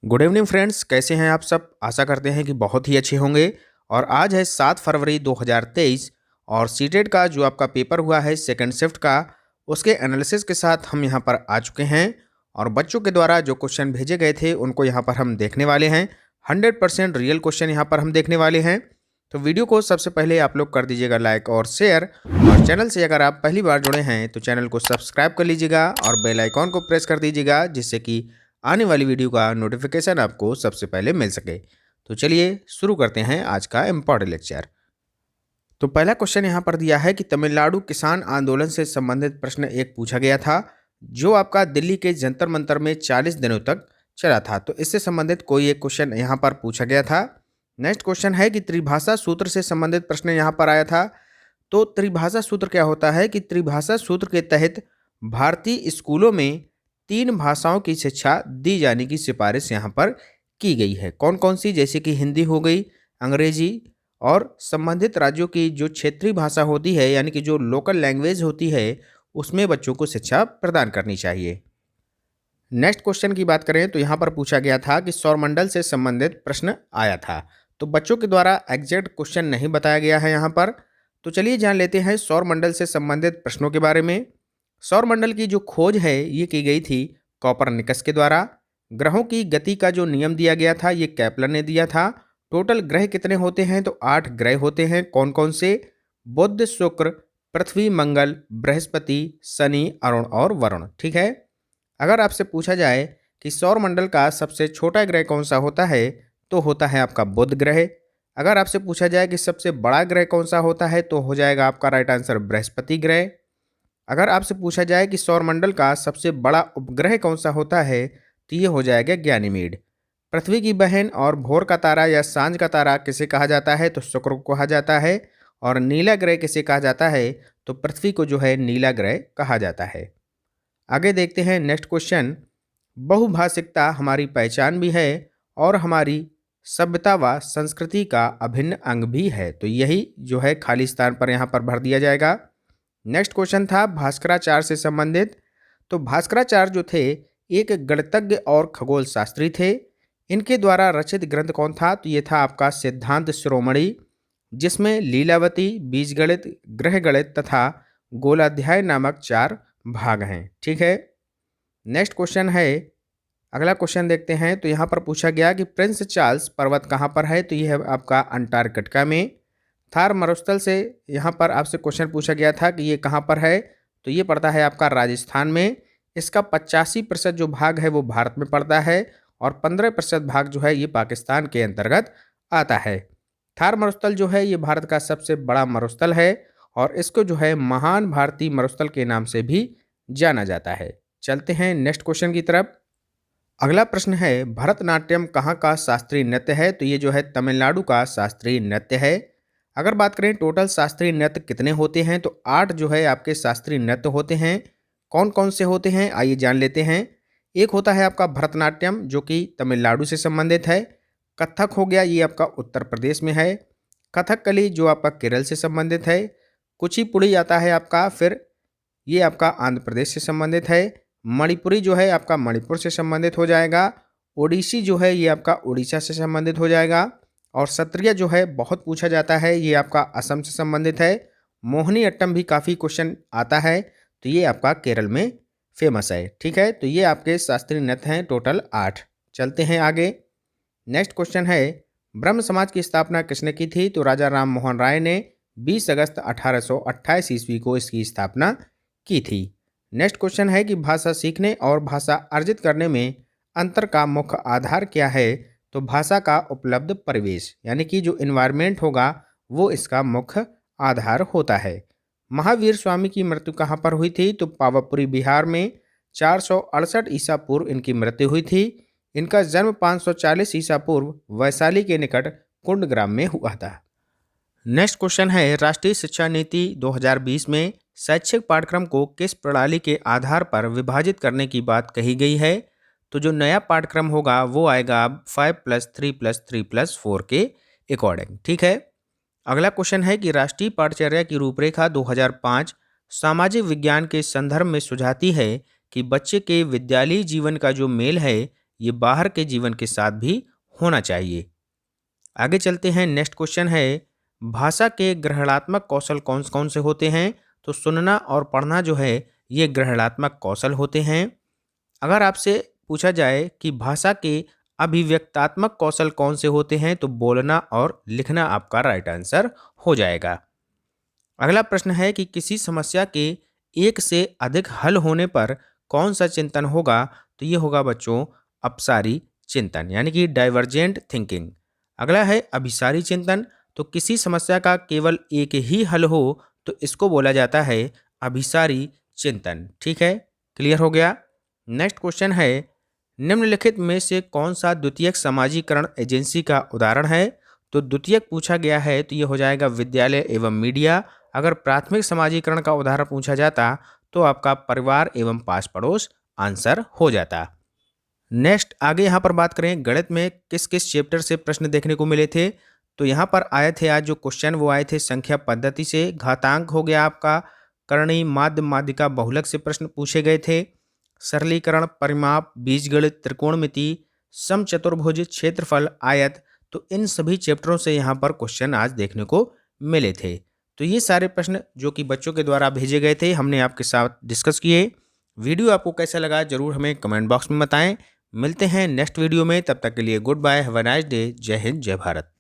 Good evening friends, कैसे हैं आप सब। आशा करते हैं कि बहुत ही अच्छे होंगे। और आज है 7 फरवरी 2023 और सीटेट का जो आपका पेपर हुआ है सेकंड शिफ्ट का, उसके एनालिसिस के साथ हम यहां पर आ चुके हैं। और बच्चों के द्वारा जो क्वेश्चन भेजे गए थे उनको यहां पर हम देखने वाले हैं। 100% रियल क्वेश्चन यहां पर हम देखने वाले हैं। तो वीडियो को सबसे पहले आप लोग कर दीजिएगा लाइक और शेयर, और चैनल से अगर आप पहली बार जुड़े हैं तो चैनल को सब्सक्राइब कर लीजिएगा और बेल आइकॉन को प्रेस कर दीजिएगा, जिससे कि आने वाली वीडियो का नोटिफिकेशन आपको सबसे पहले मिल सके। तो चलिए शुरू करते हैं आज का इम्पॉर्टेंट लेक्चर। तो पहला क्वेश्चन यहाँ पर दिया है कि तमिलनाडु किसान आंदोलन से संबंधित प्रश्न एक पूछा गया था, जो आपका दिल्ली के जंतर मंतर में 40 दिनों तक चला था। तो इससे संबंधित कोई एक क्वेश्चन यहाँ पर पूछा गया था। नेक्स्ट क्वेश्चन है कि त्रिभाषा सूत्र से संबंधित प्रश्न यहाँ पर आया था। तो त्रिभाषा सूत्र क्या होता है कि त्रिभाषा सूत्र के तहत भारतीय स्कूलों में 3 भाषाओं की शिक्षा दी जाने की सिफारिश यहाँ पर की गई है। कौन कौन सी? जैसे कि हिंदी हो गई, अंग्रेजी, और संबंधित राज्यों की जो क्षेत्रीय भाषा होती है, यानी कि जो लोकल लैंग्वेज होती है, उसमें बच्चों को शिक्षा प्रदान करनी चाहिए। नेक्स्ट क्वेश्चन की बात करें तो यहाँ पर पूछा गया था कि सौरमंडल से संबंधित प्रश्न आया था। तो बच्चों के द्वारा एग्जैक्ट क्वेश्चन नहीं बताया गया है यहाँ पर। तो चलिए जान लेते हैं सौरमंडल से संबंधित प्रश्नों के बारे में। सौरमंडल की जो खोज है ये की गई थी कॉपरनिकस के द्वारा। ग्रहों की गति का जो नियम दिया गया था ये केपलर ने दिया था। टोटल ग्रह कितने होते हैं? तो 8 ग्रह होते हैं। कौन कौन से? बुध, शुक्र, पृथ्वी, मंगल, बृहस्पति, शनि, अरुण और वरुण। ठीक है। अगर आपसे पूछा जाए कि सौरमंडल का सबसे छोटा ग्रह कौन सा होता है, तो होता है आपका बुध ग्रह। अगर आपसे पूछा जाए कि सबसे बड़ा ग्रह कौन सा होता है, तो हो जाएगा आपका राइट आंसर बृहस्पति ग्रह। अगर आपसे पूछा जाए कि सौरमंडल का सबसे बड़ा उपग्रह कौन सा होता है, तो ये हो जाएगा गैनीमेड। पृथ्वी की बहन और भोर का तारा या सांझ का तारा किसे कहा जाता है? तो शुक्र को कहा जाता है। और नीला ग्रह किसे कहा जाता है? तो पृथ्वी को जो है नीला ग्रह कहा जाता है। आगे देखते हैं नेक्स्ट क्वेश्चन। बहुभाषिकता हमारी पहचान भी है और हमारी सभ्यता व संस्कृति का अभिन्न अंग भी है। तो यही जो है खाली स्थान पर यहाँ पर भर दिया जाएगा। नेक्स्ट क्वेश्चन था भास्कराचार्य से संबंधित। तो भास्कराचार्य जो थे एक गणितज्ञ और खगोल शास्त्री थे। इनके द्वारा रचित ग्रंथ कौन था? तो ये था आपका सिद्धांत शिरोमणि, जिसमें लीलावती, बीजगणित, ग्रह गणित तथा गोलाध्याय नामक 4 भाग हैं। ठीक है। नेक्स्ट क्वेश्चन है, अगला क्वेश्चन देखते हैं। तो यहाँ पर पूछा गया कि प्रिंस चार्ल्स पर्वत कहाँ पर है? तो यह है आपका अंटार्कटिका में। थार मरुस्थल से यहाँ पर आपसे क्वेश्चन पूछा गया था कि ये कहाँ पर है? तो ये पड़ता है आपका राजस्थान में। इसका 85% जो भाग है वो भारत में पड़ता है और 15% भाग जो है ये पाकिस्तान के अंतर्गत आता है। थार मरुस्थल जो है ये भारत का सबसे बड़ा मरुस्थल है और इसको जो है महान भारतीय मरुस्थल के नाम से भी जाना जाता है। चलते हैं नेक्स्ट क्वेश्चन की तरफ। अगला प्रश्न है भरतनाट्यम कहाँ का शास्त्रीय नृत्य है? तो ये जो है तमिलनाडु का शास्त्रीय नृत्य है। अगर बात करें टोटल शास्त्रीय नृत्य कितने होते हैं, तो 8 जो है आपके शास्त्रीय नृत्य होते हैं। कौन कौन से होते हैं आइए जान लेते हैं। एक होता है आपका भरतनाट्यम, जो कि तमिलनाडु से संबंधित है। कथक हो गया, ये आपका उत्तर प्रदेश में है। कथकली जो आपका केरल से संबंधित है। कुचिपुड़ी आता है आपका, फिर ये आपका आंध्र प्रदेश से संबंधित है। मणिपुरी जो है आपका मणिपुर से संबंधित हो जाएगा। ओडिसी जो है ये आपका उड़ीसा से संबंधित हो जाएगा। और सत्रिया जो है बहुत पूछा जाता है, ये आपका असम से संबंधित है। मोहिनी अट्टम भी काफ़ी क्वेश्चन आता है, तो ये आपका केरल में फेमस है। ठीक है। तो ये आपके शास्त्रीय नृत्य हैं टोटल 8। चलते हैं आगे। नेक्स्ट क्वेश्चन है ब्रह्म समाज की स्थापना किसने की थी? तो राजा राम मोहन राय ने 20 अगस्त 1828 ईस्वी को इसकी स्थापना की थी। नेक्स्ट क्वेश्चन है कि भाषा सीखने और भाषा अर्जित करने में अंतर का मुख्य आधार क्या है? तो भाषा का उपलब्ध परिवेश, यानी कि जो इन्वायरमेंट होगा वो इसका मुख्य आधार होता है। महावीर स्वामी की मृत्यु कहाँ पर हुई थी? तो पावापुरी बिहार में 468 ईसा पूर्व इनकी मृत्यु हुई थी। इनका जन्म 540 ईसा पूर्व वैशाली के निकट कुंडग्राम में हुआ था। नेक्स्ट क्वेश्चन है राष्ट्रीय शिक्षा नीति 2020 में शैक्षिक पाठ्यक्रम को किस प्रणाली के आधार पर विभाजित करने की बात कही गई है? तो जो नया पाठ्यक्रम होगा वो आएगा 5+3+3+4 के अकॉर्डिंग। ठीक है। अगला क्वेश्चन है कि राष्ट्रीय पाठचर्या की रूपरेखा 2005 सामाजिक विज्ञान के संदर्भ में सुझाती है कि बच्चे के विद्यालयी जीवन का जो मेल है ये बाहर के जीवन के साथ भी होना चाहिए। आगे चलते हैं। नेक्स्ट क्वेश्चन है, भाषा के ग्रहणात्मक कौशल कौन कौन से होते हैं? तो सुनना और पढ़ना जो है ये ग्रहणात्मक कौशल होते हैं। अगर आपसे पूछा जाए कि भाषा के अभिव्यक्तात्मक कौशल कौन से होते हैं, तो बोलना और लिखना आपका राइट आंसर हो जाएगा। अगला प्रश्न है कि किसी समस्या के एक से अधिक हल होने पर कौन सा चिंतन होगा? तो ये होगा बच्चों अपसारी चिंतन, यानी कि डाइवर्जेंट थिंकिंग। अगला है अभिसारी चिंतन। तो किसी समस्या का केवल एक ही हल हो तो इसको बोला जाता है अभिसारी चिंतन। ठीक है, क्लियर हो गया। नेक्स्ट क्वेश्चन है, निम्नलिखित में से कौन सा द्वितीयक समाजीकरण एजेंसी का उदाहरण है? तो द्वितीयक पूछा गया है तो ये हो जाएगा विद्यालय एवं मीडिया। अगर प्राथमिक समाजीकरण का उदाहरण पूछा जाता तो आपका परिवार एवं पास पड़ोस आंसर हो जाता। नेक्स्ट आगे यहाँ पर बात करें, गणित में किस किस चैप्टर से प्रश्न देखने को मिले थे? तो यहाँ पर आए थे आज जो क्वेश्चन वो आए थे संख्या पद्धति से, घातांक हो गया आपका, करणी, माध्य, माध्यिका, बहुलक से प्रश्न पूछे गए थे, सरलीकरण, परिमाप, बीजगणित, त्रिकोणमिति, समचतुर्भुज, क्षेत्रफल, आयत। तो इन सभी चैप्टरों से यहाँ पर क्वेश्चन आज देखने को मिले थे। तो ये सारे प्रश्न जो कि बच्चों के द्वारा भेजे गए थे हमने आपके साथ डिस्कस किए। वीडियो आपको कैसा लगा जरूर हमें कमेंट बॉक्स में बताएं। मिलते हैं नेक्स्ट वीडियो में, तब तक के लिए good bye, have a nice day, जय हिंद, जय भारत।